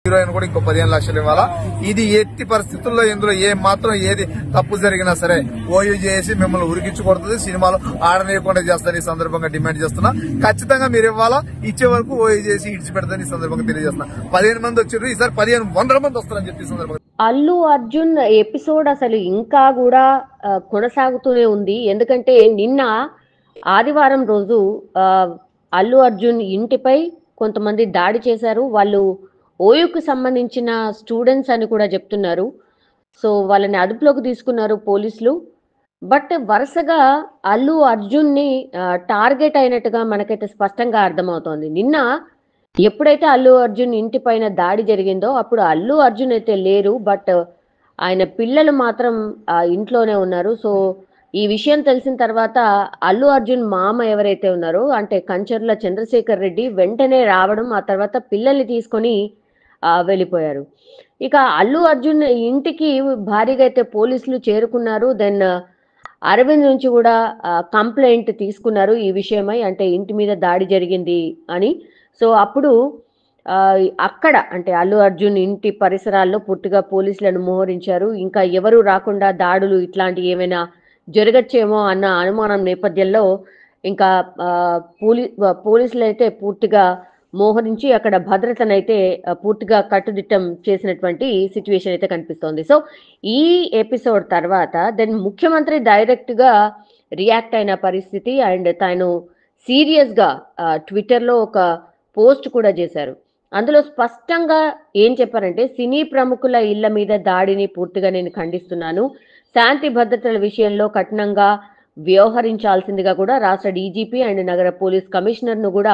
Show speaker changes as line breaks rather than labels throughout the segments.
Heroine కూడా ఇంకో 15 లక్షలు ఇవ్వాలా. ఇది ఎట్టి పరిస్థితుల్లో ఇందులో ఏది తప్పు జరిగినా సరే ఓయూ చేసి మిమ్మల్ని ఉరికించుకొడుతుంది, సినిమాలో ఆడనీయకుండా చేస్తాను. ఈ సందర్భంగా డిమాండ్ చేస్తున్నా. ఖచ్చితంగా మీరు ఇవ్వాలా. ఇచ్చే వరకు ఓయూ చేసి ఇడిచిపెడతాను ఈ సందర్భంగా తెలియజేస్తున్నా. 15 మంది వచ్చారు, ఈసారి 1500 మంది వస్తారని చెప్పి సందర్భంగా.
అల్లు అర్జున్ ఎపిసోడ్ అసలు ఇంకా కూడా కొనసాగుతూనే ఉంది. ఎందుకంటే నిన్న ఆదివారం రోజు అల్లు అర్జున్ ఇంటిపై కొంతమంది దాడి చేశారు. వాళ్ళు ఓయూకు సంబంధించిన స్టూడెంట్స్ అని కూడా చెప్తున్నారు. సో వాళ్ళని అదుపులోకి తీసుకున్నారు పోలీసులు. బట్ వరుసగా అల్లు అర్జున్ని టార్గెట్ అయినట్టుగా మనకైతే స్పష్టంగా అర్థమవుతోంది. నిన్న ఎప్పుడైతే అల్లు అర్జున్ ఇంటి పైన దాడి జరిగిందో అప్పుడు అల్లు అర్జున్ అయితే లేరు, బట్ ఆయన పిల్లలు మాత్రం ఇంట్లోనే ఉన్నారు. సో ఈ విషయం తెలిసిన తర్వాత అల్లు అర్జున్ మామ ఎవరైతే ఉన్నారో అంటే కంచర్ల చంద్రశేఖర్ రెడ్డి వెంటనే రావడం, ఆ తర్వాత పిల్లల్ని తీసుకొని వెళ్ళిపోయారు. ఇక అల్లు అర్జున్ ఇంటికి భారీగా అయితే పోలీసులు చేరుకున్నారు. దెన్ అరవింద్ నుంచి కూడా కంప్లైంట్ తీసుకున్నారు ఈ విషయమై, అంటే ఇంటి మీద దాడి జరిగింది అని. సో అప్పుడు అక్కడ అంటే అల్లు అర్జున్ ఇంటి పరిసరాల్లో పూర్తిగా పోలీసులను మోహరించారు. ఇంకా ఎవరు రాకుండా దాడులు ఇట్లాంటివి ఏమైనా జరగచ్చేమో అన్న అనుమానం నేపథ్యంలో ఇంకా పోలీసులు అయితే పూర్తిగా మోహరించి అక్కడ భద్రతనైతే పూర్తిగా కట్టుదిట్టం చేసినటువంటి సిచ్యువేషన్ అయితే కనిపిస్తోంది. సో ఈ ఎపిసోడ్ తర్వాత దెన్ ముఖ్యమంత్రి డైరెక్ట్ గా రియాక్ట్ అయిన పరిస్థితి అండ్ తాను సీరియస్ గా ట్విట్టర్లో ఒక పోస్ట్ కూడా చేశారు. అందులో స్పష్టంగా ఏం చెప్పారంటే, సినీ ప్రముఖుల ఇళ్ల మీద దాడిని పూర్తిగా నేను ఖండిస్తున్నాను. శాంతి భద్రతల విషయంలో కఠినంగా వ్యవహరించాల్సిందిగా కూడా రాష్ట్ర డీజీపీ అండ్ నగర పోలీస్ కమిషనర్ ను కూడా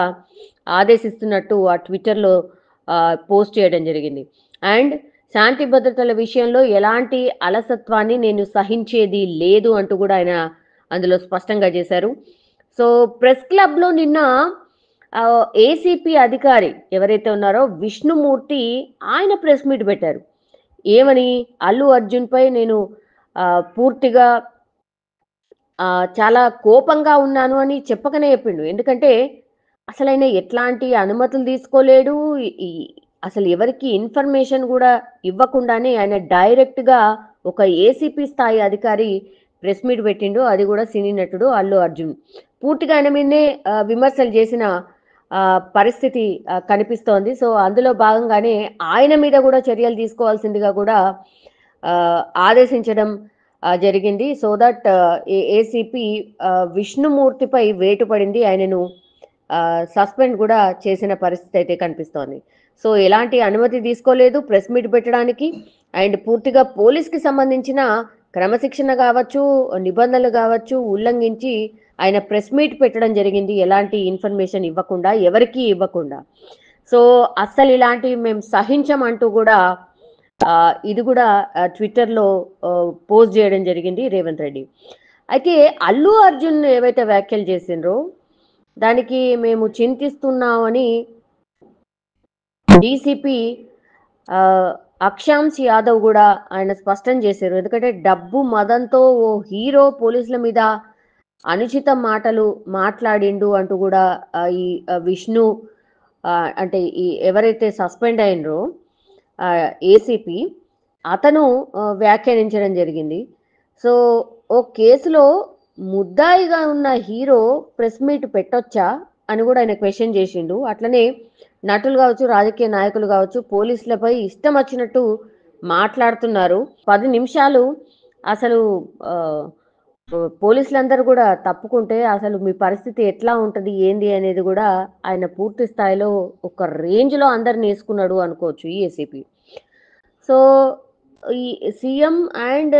ఆదేశిస్తున్నట్టు ఆ ట్విట్టర్లో పోస్ట్ చేయడం జరిగింది. అండ్ శాంతి భద్రతల విషయంలో ఎలాంటి అలసత్వాన్ని నేను సహించేది లేదు అంటూ కూడా ఆయన అందులో స్పష్టంగా చేశారు. సో ప్రెస్ క్లబ్ లో నిన్న ఏసీపీ అధికారి ఎవరైతే ఉన్నారో విష్ణుమూర్తి ఆయన ప్రెస్ మీట్ పెట్టారు. ఏమని, అల్లు అర్జున్ పై నేను పూర్తిగా చాలా కోపంగా ఉన్నాను అని చెప్పకనే చెప్పిండు. ఎందుకంటే అసలు ఆయన ఎట్లాంటి అనుమతులు తీసుకోలేడు, అసలు ఎవరికి ఇన్ఫర్మేషన్ కూడా ఇవ్వకుండానే ఆయన డైరెక్ట్ గా ఒక ఏసీపీ స్థాయి అధికారి ప్రెస్ మీట్ పెట్టిండు. అది కూడా సినీ నటుడు అల్లు అర్జున్. పూర్తిగా ఆయన మీదనే విమర్శలు చేసిన పరిస్థితి కనిపిస్తోంది. సో అందులో భాగంగానే ఆయన మీద కూడా చర్యలు తీసుకోవాల్సిందిగా కూడా ఆదేశించడం జరిగింది. సో దట్ ఏసీపీ విష్ణుమూర్తిపై వేటు పడింది, ఆయనను సస్పెండ్ కూడా చేసిన పరిస్థితి అయితే కనిపిస్తోంది. సో ఎలాంటి అనుమతి తీసుకోలేదు ప్రెస్ మీట్ పెట్టడానికి. అండ్ పూర్తిగా పోలీస్కి సంబంధించిన క్రమశిక్షణ కావచ్చు, నిబంధనలు కావచ్చు ఉల్లంఘించి ఆయన ప్రెస్ మీట్ పెట్టడం జరిగింది, ఎలాంటి ఇన్ఫర్మేషన్ ఇవ్వకుండా, ఎవరికీ ఇవ్వకుండా. సో అస్సలు ఇలాంటివి మేము సహించమంటూ కూడా ఇది కూడా ట్విట్టర్లో పోస్ట్ చేయడం జరిగింది రేవంత్ రెడ్డి. అయితే అల్లు అర్జున్ ఏవైతే వ్యాఖ్యలు చేసిండ్రో దానికి మేము చింతిస్తున్నామని డీసీపీ అక్షాంశ్ యాదవ్ కూడా ఆయన స్పష్టం చేశారు. ఎందుకంటే డబ్బు మదంతో ఓ హీరో పోలీసుల మీద అనుచిత మాటలు మాట్లాడిండు అంటూ కూడా ఈ విష్ణు అంటే ఈ ఎవరైతే సస్పెండ్ అయినరో ఏసీపీ అతను వ్యాఖ్యానించడం జరిగింది. సో ఓ కేసులో ముద్దాయిగా ఉన్న హీరో ప్రెస్ మీట్ పెట్టొచ్చా అని కూడా ఆయన క్వశ్చన్ చేసిండు. అట్లనే నటులు కావచ్చు, రాజకీయ నాయకులు కావచ్చు, పోలీసులపై ఇష్టం వచ్చినట్టు మాట్లాడుతున్నారు. 10 నిమిషాలు అసలు పోలీసులందరూ కూడా తప్పుకుంటే అసలు మీ పరిస్థితి ఎట్లా ఉంటుంది ఏంది అనేది కూడా ఆయన పూర్తి స్థాయిలో ఒక రేంజ్లో అందరిని వేసుకున్నాడు అనుకోవచ్చు ఈ ఏసీపీ. సో ఈ సీఎం అండ్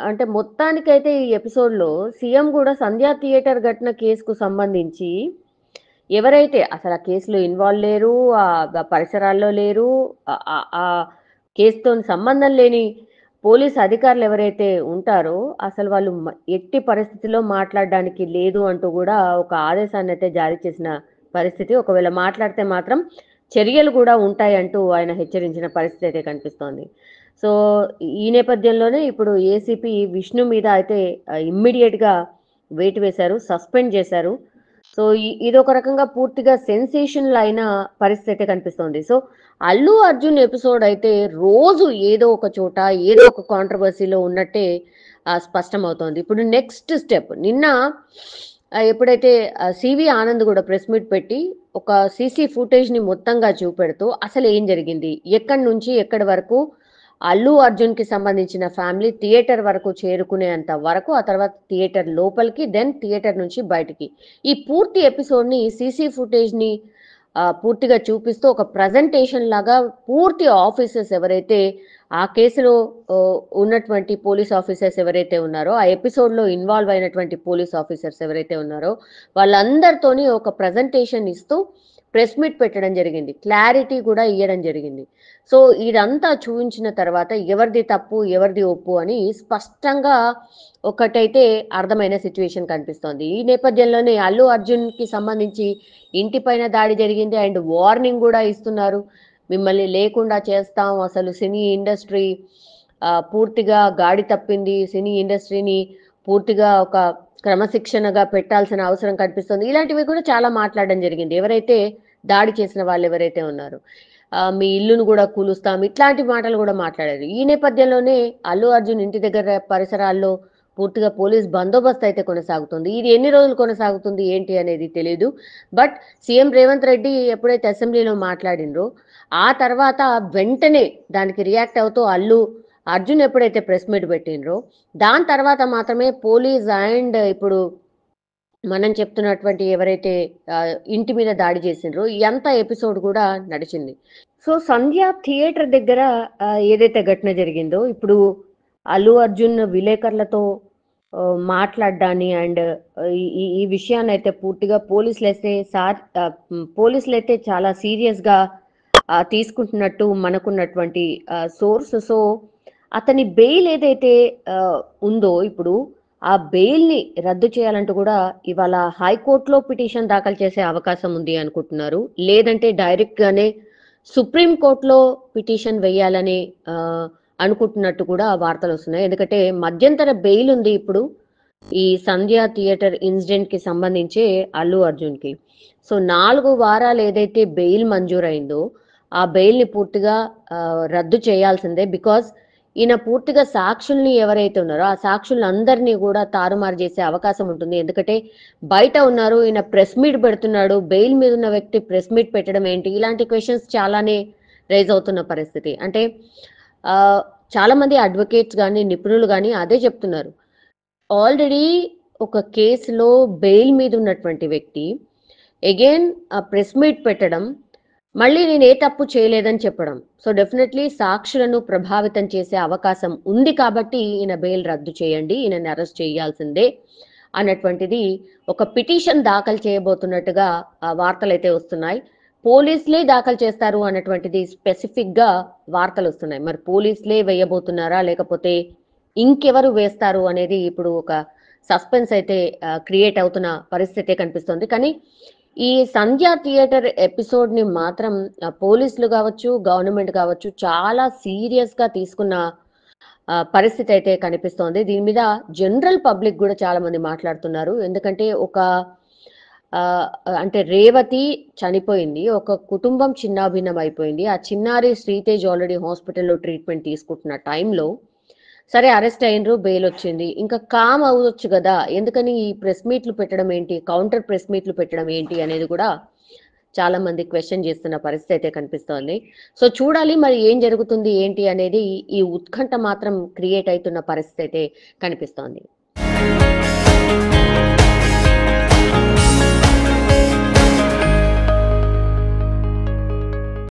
అంటే మొత్తానికైతే ఈ ఎపిసోడ్లో సీఎం కూడా సంధ్యా థియేటర్ ఘటన కేసుకు సంబంధించి ఎవరైతే అసలు ఆ కేసులో ఇన్వాల్వ్ లేరు, ఆ పరిసరాల్లో లేరు, ఆ కేసుతో సంబంధం లేని పోలీస్ అధికారులు ఎవరైతే ఉంటారో అసలు వాళ్ళు ఎట్టి పరిస్థితిలో మాట్లాడడానికి లేదు అంటూ కూడా ఒక ఆదేశాన్ని అయితే జారీ చేసిన పరిస్థితి. ఒకవేళ మాట్లాడితే మాత్రం చర్యలు కూడా ఉంటాయి అంటూ ఆయన హెచ్చరించిన పరిస్థితి అయితే కనిపిస్తోంది. సో ఈ నేపథ్యంలోనే ఇప్పుడు ఏసీపీ విష్ణు మీద అయితే ఇమ్మీడియట్గా వేటు వేశారు, సస్పెండ్ చేశారు. సో ఇది ఒక రకంగా పూర్తిగా సెన్సేషనల్ అయిన పరిస్థితి అయితే కనిపిస్తోంది. సో అల్లు అర్జున్ ఎపిసోడ్ అయితే రోజు ఏదో ఒక చోట ఏదో ఒక కాంట్రవర్సీలో ఉన్నట్టే స్పష్టమవుతోంది. ఇప్పుడు నెక్స్ట్ స్టెప్ నిన్న ఎప్పుడైతే సివి ఆనంద్ కూడా ప్రెస్ మీట్ పెట్టి ఒక సీసీ ఫుటేజ్ ని మొత్తంగా చూపెడుతూ అసలు ఏం జరిగింది, ఎక్కడి నుంచి ఎక్కడి వరకు అల్లు అర్జున్ కి సంబంధించిన ఫ్యామిలీ థియేటర్ వరకు చేరుకునేంత వరకు, ఆ తర్వాత థియేటర్ లోపలికి, దెన్ థియేటర్ నుంచి బయటికి, ఈ పూర్తి ఎపిసోడ్ ని సీసీ ఫుటేజ్ ని పూర్తిగా చూపిస్తూ ఒక ప్రజెంటేషన్ లాగా పూర్తి ఆఫీసర్స్ ఎవరైతే ఆ కేసులో ఉన్నటువంటి పోలీస్ ఆఫీసర్స్ ఎవరైతే ఉన్నారో, ఆ ఎపిసోడ్ లో ఇన్వాల్వ్ అయినటువంటి పోలీస్ ఆఫీసర్స్ ఎవరైతే ఉన్నారో వాళ్ళందరితోని ఒక ప్రజెంటేషన్ ఇస్తూ ప్రెస్ మీట్ పెట్టడం జరిగింది, క్లారిటీ కూడా ఇవ్వడం జరిగింది. సో ఇదంతా చూపించిన తర్వాత ఎవరిది తప్పు ఎవరిది ఒప్పు అని స్పష్టంగా ఒకటైతే అర్థమైన సిచ్యువేషన్ కనిపిస్తోంది. ఈ నేపథ్యంలోనే అల్లు అర్జున్ కి సంబంధించి ఇంటిపైన దాడి జరిగింది అండ్ వార్నింగ్ కూడా ఇస్తున్నారు, మిమ్మల్ని లేకుండా చేస్తాం, అసలు సినీ ఇండస్ట్రీ పూర్తిగా గాడి తప్పింది, సినీ ఇండస్ట్రీని పూర్తిగా ఒక క్రమశిక్షణగా పెట్టాల్సిన అవసరం కనిపిస్తుంది. ఇలాంటివి కూడా చాలా మాట్లాడడం జరిగింది. ఎవరైతే దాడి చేసిన వాళ్ళు ఎవరైతే ఉన్నారో మీ ఇల్లును కూడా కూలుస్తాం, ఇట్లాంటి మాటలు కూడా మాట్లాడారు. ఈ నేపథ్యంలోనే అల్లు అర్జున్ ఇంటి దగ్గర పరిసరాల్లో పూర్తిగా పోలీస్ బందోబస్తు అయితే కొనసాగుతుంది. ఇది ఎన్ని రోజులు కొనసాగుతుంది ఏంటి అనేది తెలియదు. బట్ సీఎం రేవంత్ రెడ్డి ఎప్పుడైతే అసెంబ్లీలో మాట్లాడినరో ఆ తర్వాత వెంటనే దానికి రియాక్ట్ అవుతూ అల్లు అర్జున్ ఎప్పుడైతే ప్రెస్ మీట్ పెట్టినరో దాని తర్వాత మాత్రమే పోలీస్ అండ్ ఇప్పుడు మనం చెప్తున్నటువంటి ఎవరైతే ఇంటి మీద దాడి చేసిండ్రో ఎంత ఎపిసోడ్ కూడా నడిచింది. సో సంధ్య థియేటర్ దగ్గర ఏదైతే ఘటన జరిగిందో ఇప్పుడు అల్లు అర్జున్ విలేకరులతో మాట్లాడ్డాన్ని అండ్ ఈ విషయాన్ని అయితే పూర్తిగా పోలీసులు అయితే చాలా సీరియస్ గా తీసుకుంటున్నట్టు మనకున్నటువంటి సోర్స్. సో అతని బెయిల్ ఏదైతే ఉందో ఇప్పుడు ఆ బెయిల్ ని రద్దు చేయాలంటూ కూడా ఇవాళ హైకోర్టులో పిటిషన్ దాఖలు చేసే అవకాశం ఉంది అనుకుంటున్నారు. లేదంటే డైరెక్ట్ గానే సుప్రీం కోర్టులో పిటిషన్ వేయాలని అనుకుంటున్నట్టు కూడా వార్తలు వస్తున్నాయి. ఎందుకంటే మధ్యంతర బెయిల్ ఉంది ఇప్పుడు ఈ సంధ్య థియేటర్ ఇన్సిడెంట్ కి సంబంధించి అల్లు అర్జున్ కి. సో 4 వారాలు ఏదైతే బెయిల్ మంజూరైందో ఆ బెయిల్ ని పూర్తిగా రద్దు చేయాల్సిందే. బికాస్ ఈయన పూర్తిగా సాక్షుల్ని ఎవరైతే ఉన్నారో ఆ సాక్షులందరినీ కూడా తారుమారు చేసే అవకాశం ఉంటుంది. ఎందుకంటే బయట ఉన్నారు, ఈయన ప్రెస్ మీట్ పెడుతున్నాడు, బెయిల్ మీద ఉన్న వ్యక్తి ప్రెస్ మీట్ పెట్టడం ఏంటి, ఇలాంటి క్వశ్చన్స్ చాలానే రైజ్ అవుతున్న పరిస్థితి. అంటే చాలా మంది అడ్వకేట్స్ కానీ నిపుణులు కానీ అదే చెప్తున్నారు, ఆల్రెడీ ఒక కేసులో బెయిల్ మీద ఉన్నటువంటి వ్యక్తి అగైన్ ప్రెస్ మీట్ పెట్టడం, మళ్ళీ నేను ఏ తప్పు చేయలేదని చెప్పడం, సో డెఫినెట్లీ సాక్షులను ప్రభావితం చేసే అవకాశం ఉంది. కాబట్టి ఈయన బెయిల్ రద్దు చేయండి, ఈయనని అరెస్ట్ చేయాల్సిందే అన్నటువంటిది ఒక పిటిషన్ దాఖలు చేయబోతున్నట్టుగా వార్తలు అయితే వస్తున్నాయి. పోలీసులే దాఖలు చేస్తారు అన్నటువంటిది స్పెసిఫిక్ గా వార్తలు వస్తున్నాయి. మరి పోలీసులే వేయబోతున్నారా లేకపోతే ఇంకెవరు వేస్తారు అనేది ఇప్పుడు ఒక సస్పెన్స్ అయితే క్రియేట్ అవుతున్న పరిస్థితి కనిపిస్తుంది. కానీ ఈ సంధ్య థియేటర్ ఎపిసోడ్ ని మాత్రం పోలీసులు కావచ్చు, గవర్నమెంట్ కావచ్చు చాలా సీరియస్ గా తీసుకున్న పరిస్థితి అయితే కనిపిస్తోంది. దీని మీద జనరల్ పబ్లిక్ కూడా చాలా మంది మాట్లాడుతున్నారు. ఎందుకంటే అంటే రేవతి చనిపోయింది, ఒక కుటుంబం చిన్నాభిన్నం అయిపోయింది. ఆ చిన్నారి శ్రీతేజ్ ఆల్రెడీ హాస్పిటల్లో ట్రీట్మెంట్ తీసుకుంటున్న టైంలో సరే అరెస్ట్ అయినరు, బెయిల్ వచ్చింది, ఇంకా కామ్ అవ్వచ్చు కదా, ఎందుకని ఈ ప్రెస్ మీట్లు పెట్టడం ఏంటి, కౌంటర్ ప్రెస్ మీట్లు పెట్టడం ఏంటి అనేది కూడా చాలా మంది క్వశ్చన్ చేస్తున్న పరిస్థితి అయితే కనిపిస్తోంది. సో చూడాలి మరి ఏం జరుగుతుంది ఏంటి అనేది, ఈ ఉత్కంఠ మాత్రం క్రియేట్ అవుతున్న పరిస్థితి అయితే కనిపిస్తోంది.